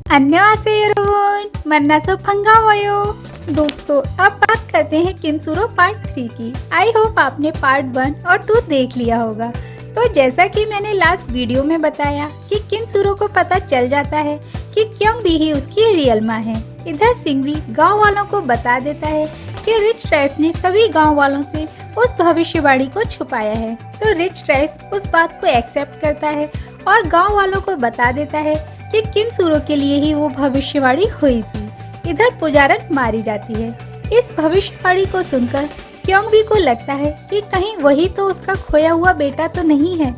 안녕하세요 여러분, 만나서 반가워요। दोस्तों अब बात करते हैं किमसूरो पार्ट 3 की। आई होप आपने पार्ट 1 और 2 देख लिया होगा। तो जैसा कि मैंने लास्ट वीडियो में बताया कि किमसूरो को पता चल जाता है कि क्योंबी ही उसकी रियल माँ है। इधर सिंघवी गांव वालों को बता देता है कि रिच ट्राइब्स ने सभी गांव वालों से उस भविष्यवाणी को छुपाया है। तो रिच ट्राइब्स उस बात को एक्सेप्ट करता है और गांव वालों को बता देता है कि किमसूरो के लिए ही वो भविष्यवाणी हुई थी। इधर पुजारन मारी जाती है। इस भविष्यवाणी को सुनकर क्योंबी को लगता है कि कहीं वही तो उसका खोया हुआ बेटा तो नहीं है।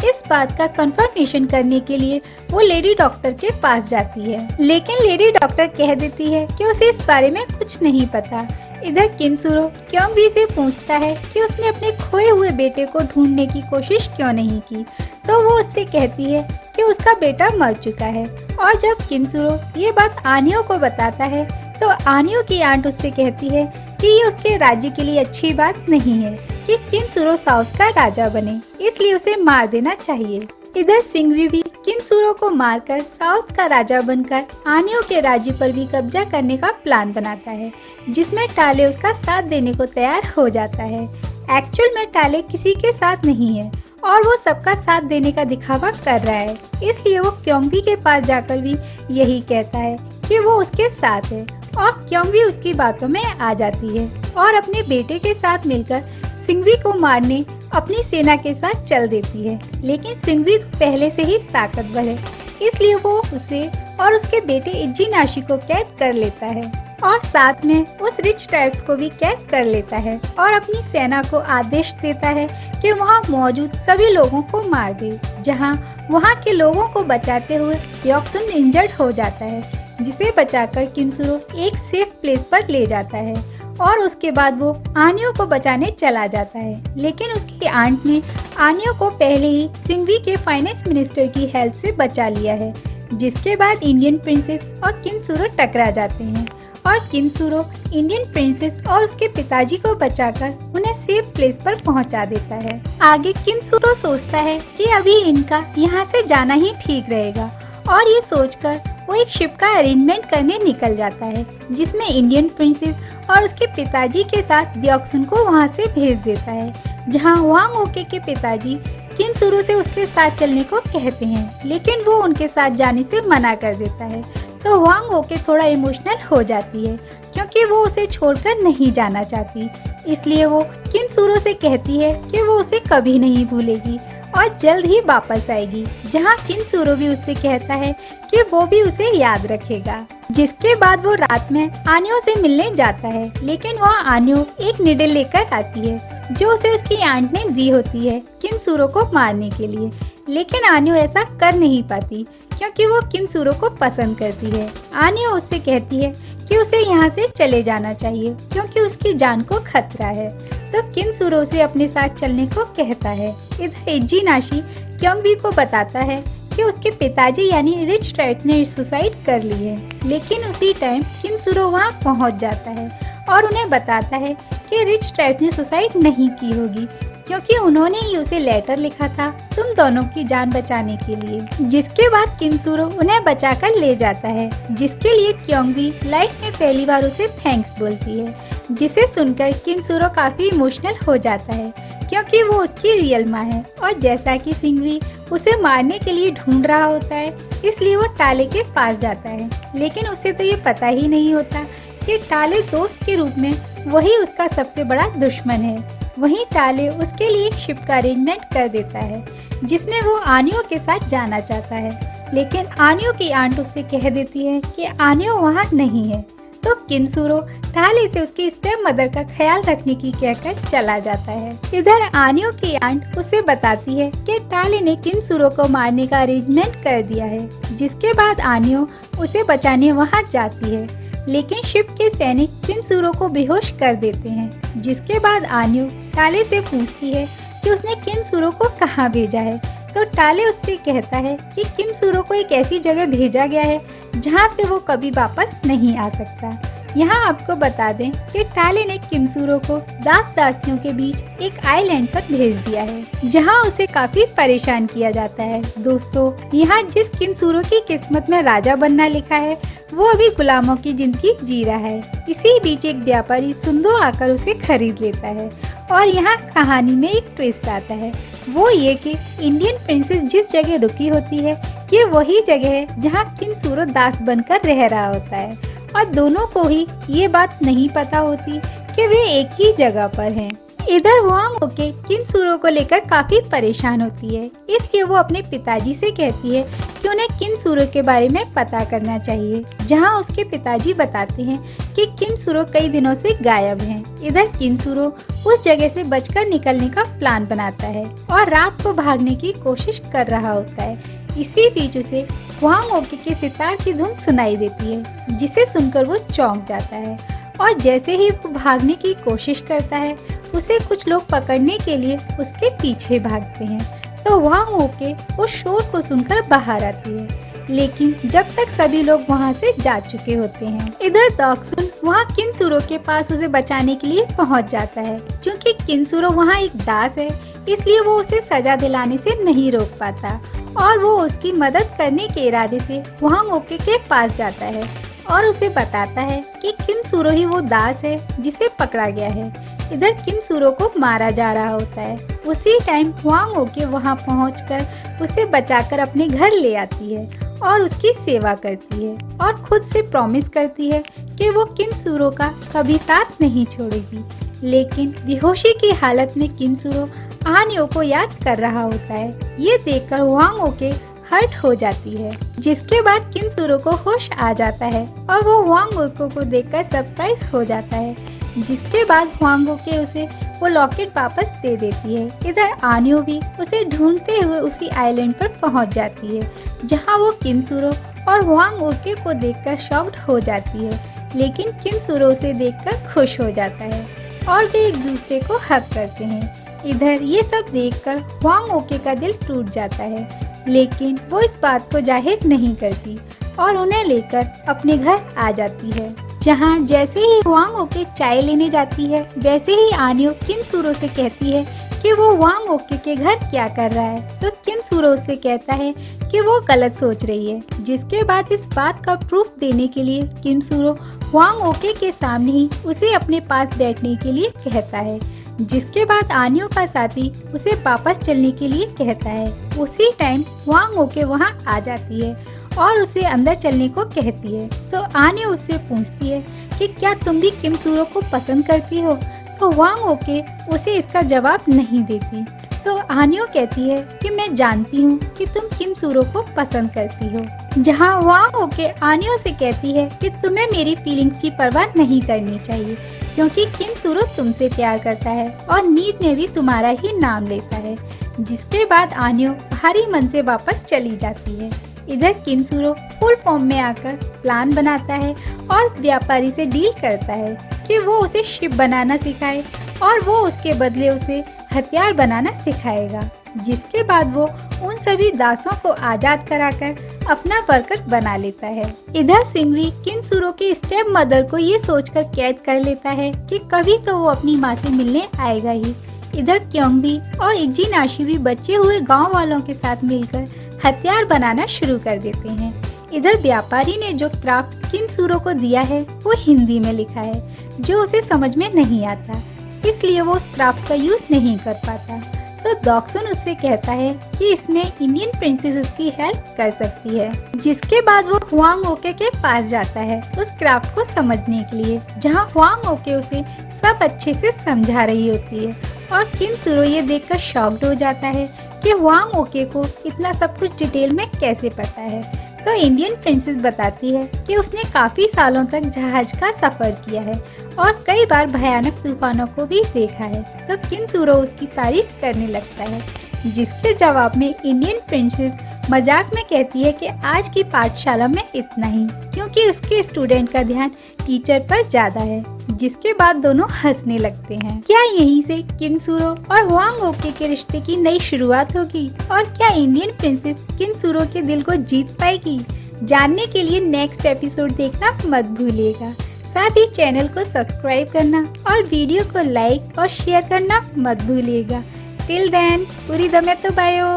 इस बात का कंफर्मेशन करने के लिए वो लेडी डॉक्टर के पास जाती है, लेकिन लेडी डॉक्टर कह देती है कि उसे इस बारे में कुछ नहीं पता। इधर किमसूरो क्योंबी से पूछता है कि उसने अपने खोए हुए बेटे को ढूंढने की कोशिश क्यों नहीं की, तो वो उससे कहती है कि उसका बेटा मर चुका है। और जब किमसूरो ये बात आनियो को बताता है तो आनियो की आंट उससे कहती है कि ये उसके राज्य के लिए अच्छी बात नहीं है कि किमसूरो साउथ का राजा बने, इसलिए उसे मार देना चाहिए। इधर सिंघवी भी किमसूरो को मारकर साउथ का राजा बनकर आनियो के राज्य पर भी कब्जा करने का प्लान बनाता है, जिसमें टाले उसका साथ देने को तैयार हो जाता है। एक्चुअल में टाले किसी के साथ नहीं है और वो सबका साथ देने का दिखावा कर रहा है, इसलिए वो क्योंबी के पास जाकर भी यही कहता है कि वो उसके साथ है। और क्योंबी उसकी बातों में आ जाती है और अपने बेटे के साथ मिलकर सिंघवी को मारने अपनी सेना के साथ चल देती है। लेकिन सिंघवी तो पहले से ही ताकतवर है, इसलिए वो उसे और उसके बेटे इज्जीनाशी को कैद कर लेता है और साथ में उस रिच ट्राइब्स को भी कैद कर लेता है और अपनी सेना को आदेश देता है कि वहाँ मौजूद सभी लोगों को मार दे। जहाँ वहाँ के लोगों को बचाते हुए योक्सुन इंजर्ड हो जाता है, जिसे बचाकर किमसूरो एक सेफ प्लेस पर ले जाता है और उसके बाद वो आनियो को बचाने चला जाता है। लेकिन उसकी आंट ने आनियो को पहले ही सिंघवी के फाइनेंस मिनिस्टर की हेल्प से बचा लिया है, जिसके बाद इंडियन प्रिंसेस और किमसूरो टकरा जाते हैं और किमसूरो इंडियन प्रिंसेस और उसके पिताजी को बचाकर उन्हें सेफ प्लेस पर पहुंचा देता है। आगे किमसूरो सोचता है कि अभी इनका यहाँ से जाना ही ठीक रहेगा और ये सोचकर वो एक शिप का अरेंजमेंट करने निकल जाता है, जिसमें इंडियन प्रिंसेस और उसके पिताजी के साथ दियोक्सुन को वहाँ से भेज देता है, जहाँ वांग ओके के पिताजी किमसूरो से उसके साथ चलने को कहते हैं, लेकिन वो उनके साथ जाने से मना कर देता है। तो वांग ओके थोड़ा इमोशनल हो जाती है क्योंकि वो उसे छोड़कर नहीं जाना चाहती, इसलिए वो किमसूरो से कहती है कि वो उसे कभी नहीं भूलेगी और जल्द ही वापस आएगी। जहाँ किमसूरो भी उससे कहता है कि वो भी उसे याद रखेगा। जिसके बाद वो रात में आनियो से मिलने जाता है, लेकिन वहाँ आनियो एक निडल लेकर आती है जो उसे उसकी आंट ने दी होती है किमसूरो को मारने के लिए। लेकिन आनियो ऐसा कर नहीं पाती क्योंकि वो किमसूरो को पसंद करती है। आनियो उससे कहती है कि उसे यहाँ से चले जाना चाहिए क्योंकि उसकी जान को खतरा है। तो किमसूरो उसे अपने साथ चलने को कहता है। इधर इज्जीनाशी क्योंबी को बताता है कि उसके पिताजी यानी रिच ट्राइब्स ने सुसाइड कर ली है, लेकिन उसी टाइम किमसूरो वहाँ पहुँच जाता है और उन्हें बताता है कि रिच ट्राइब्स ने सुसाइड नहीं की होगी क्योंकि उन्होंने ही उसे लेटर लिखा था तुम दोनों की जान बचाने के लिए। जिसके बाद किमसूरो उन्हें बचाकर ले जाता है, जिसके लिए क्योंबी लाइफ में पहली बार उसे थैंक्स बोलती है, जिसे सुनकर किमसूरो काफी इमोशनल हो जाता है क्योंकि वो उसकी रियल माँ है। और जैसा कि सिंघवी उसे मारने के लिए ढूंढ रहा होता है, इसलिए वो टाले के पास जाता है, लेकिन उसे तो ये पता ही नहीं होता कि टाले दोस्त के रूप में वही उसका सबसे बड़ा दुश्मन है। वहीं टाले उसके लिए एक शिप का अरेंजमेंट कर देता है, जिसमें वो आनियो के साथ जाना चाहता है, लेकिन आनियो की आंट उससे कह देती है कि आनियो वहाँ नहीं है। तो किमसूरो टाले से उसकी स्टेप मदर का ख्याल रखने की कहकर चला जाता है। इधर आनियो की आंट उसे बताती है कि टाले ने किमसूरो को मारने का अरेंजमेंट कर दिया है, जिसके बाद आनियो उसे बचाने वहाँ जाती है, लेकिन शिप के सैनिक किमसूरो को बेहोश कर देते हैं। जिसके बाद आनियो टाले से पूछती है कि उसने किमसूरो को कहाँ भेजा है, तो टाले उससे कहता है कि किमसूरो को एक ऐसी जगह भेजा गया है जहाँ से वो कभी वापस नहीं आ सकता। यहाँ आपको बता दें कि टाले ने किमसूरो को दासियों के बीच एक आइलैंड पर भेज दिया है, जहाँ उसे काफी परेशान किया जाता है। दोस्तों, यहाँ जिस किमसूरो की किस्मत में राजा बनना लिखा है, वो अभी गुलामों की जिंदगी जी रहा है। इसी बीच एक व्यापारी सुंदो आकर उसे खरीद लेता है और यहाँ कहानी में एक ट्विस्ट आता है, वो ये कि इंडियन प्रिंसेस जिस जगह रुकी होती है, ये वही जगह है जहाँ किमसूरो दास बनकर रह रहा होता है और दोनों को ही ये बात नहीं पता होती कि वे एक ही जगह पर हैं। इधर हुआंग ओके किमसूरो को लेकर काफी परेशान होती है, इसलिए वो अपने पिताजी से कहती है कि उन्हें किमसूरो के बारे में पता करना चाहिए, जहां उसके पिताजी बताते हैं कि किमसूरो कई दिनों से गायब हैं। इधर किमसूरो उस जगह से बचकर निकलने का प्लान बनाता है और रात को भागने की कोशिश कर रहा होता है। इसी बीच उसे हुआंग ओके के सितार की धुन सुनाई देती है, जिसे सुनकर वो चौंक जाता है और जैसे ही वो भागने की कोशिश करता है, उसे कुछ लोग पकड़ने के लिए उसके पीछे भागते हैं। तो हुआंग ओके उस शोर को सुनकर बाहर आती है, लेकिन जब तक सभी लोग वहां से जा चुके होते हैं। इधर दॉक्सुन वहां किमसूरो के पास उसे बचाने के लिए पहुंच जाता है। क्योंकि किमसूरो वहां एक दास है, इसलिए वो उसे सजा दिलाने से नहीं रोक पाता और वो उसकी मदद करने के इरादे से हुआंग ओके के पास जाता है और उसे बताता है कि किमसूरो ही वो दास है जिसे पकड़ा गया है। इधर किमसूरो को मारा जा रहा होता है। उसी टाइम हुआंग ओके वहां पहुंचकर उसे बचाकर अपने घर ले आती है और उसकी सेवा करती है और खुद से प्रॉमिस करती है कि वो किमसूरो का कभी साथ नहीं छोड़ेगी। लेकिन बेहोशी की हालत में किमसूरो आन्यो को याद कर रहा होता है। ये देखकर हुआंग ओके हर्ट हो जाती है, जिसके बाद किमसूरो को होश आ जाता है और वो हुआंग ओके को देखकर सरप्राइज हो जाता है, जिसके बाद हुआंग ओके उसे वो लॉकेट वापस दे देती है। इधर आन्यो भी उसे ढूंढते हुए उसी आइलैंड पर पहुंच जाती है, जहां वो किमसूरो और हुआंग ओके को देखकर शॉक्ड हो जाती है, लेकिन किमसूरो उसे देखकर खुश हो जाता है और वे एक दूसरे को हग करते हैं। इधर ये सब देखकर हुआंग ओके का दिल टूट जाता है, लेकिन वो इस बात को जाहिर नहीं करती और उन्हें लेकर अपने घर आ जाती है, जहां जैसे ही हुआंग ओके चाय लेने जाती है, वैसे ही आन्यो किमसूरो से कहती है कि वो हुआंग ओके के घर क्या कर रहा है। तो किमसूरो से कहता है कि वो गलत सोच रही है, जिसके बाद इस बात का प्रूफ देने के लिए किमसूरो हुआंग ओके के सामने ही उसे अपने पास बैठने के लिए कहता है, जिसके बाद आन्यो का साथी उसे वापस चलने के लिए कहता है। उसी टाइम हुआंग ओके वहां आ जाती है और उसे अंदर चलने को कहती है। तो आन्यो उससे पूछती है कि क्या तुम भी किमसूरो को पसंद करती हो। तो हुआंग ओके उसे इसका जवाब नहीं देती। तो आन्यो कहती है कि मैं जानती हूँ कि तुम किमसूरो को पसंद करती हो, जहाँ हुआंग ओके आन्यो से कहती है कि तुम्हें मेरी फीलिंग्स की परवाह नहीं करनी चाहिए, क्योंकि किमसूरो तुमसे प्यार करता है और नींद में भी तुम्हारा ही नाम लेता है। जिसके बाद आन्यो भारी मन से वापस चली जाती है। इधर किमसूरो फुल फॉर्म में आकर प्लान बनाता है और उस व्यापारी से डील करता है कि वो उसे शिप बनाना सिखाए और वो उसके बदले उसे हथियार बनाना सिखाएगा। जिसके बाद वो उन सभी दासों को आजाद कराकर अपना वर्कर बना लेता है। इधर सिंगवी किमसूरो की स्टेप मदर को ये सोचकर कैद कर लेता है कि कभी तो वो अपनी माँ से मिलने आएगा ही। इधर क्योंगबी और इजिनाशी भी बचे हुए गांव वालों के साथ मिलकर हथियार बनाना शुरू कर देते हैं। इधर व्यापारी ने जो क्राफ्ट किमसूरो को दिया है वो हिंदी में लिखा है, जो उसे समझ में नहीं आता, इसलिए वो उस क्राफ्ट का यूज नहीं कर पाता। तो दॉक्सुन उससे कहता है कि इसमें इंडियन प्रिंसेस उसकी हेल्प कर सकती है। जिसके बाद वो हुआंग ओके के पास जाता है उस क्राफ्ट को समझने के लिए, जहाँ हुआंग ओके उसे सब अच्छे से समझा रही होती है और किमसूरो ये देखकर शॉक्ड हो जाता है कि हुआंग ओके को इतना सब कुछ डिटेल में कैसे पता है। तो इंडियन प्रिंसेस बताती है कि उसने काफी सालों तक जहाज का सफर किया है और कई बार भयानक तूफानों को भी देखा है। तो किमसूरो उसकी तारीफ करने लगता है, जिसके जवाब में इंडियन प्रिंसेस मजाक में कहती है कि आज की पाठशाला में इतना ही, क्योंकि उसके स्टूडेंट का ध्यान टीचर पर ज्यादा है। जिसके बाद दोनों हंसने लगते हैं। क्या यहीं से किमसूरो और हुआंग ओके के रिश्ते की नई शुरुआत होगी और क्या इंडियन प्रिंसेस किमसूरो के दिल को जीत पाएगी? जानने के लिए नेक्स्ट एपिसोड देखना मत भूलिएगा। साथ ही चैनल को सब्सक्राइब करना और वीडियो को लाइक और शेयर करना मत भूलिएगा। टिल देन, पूरी दमे तो बायो।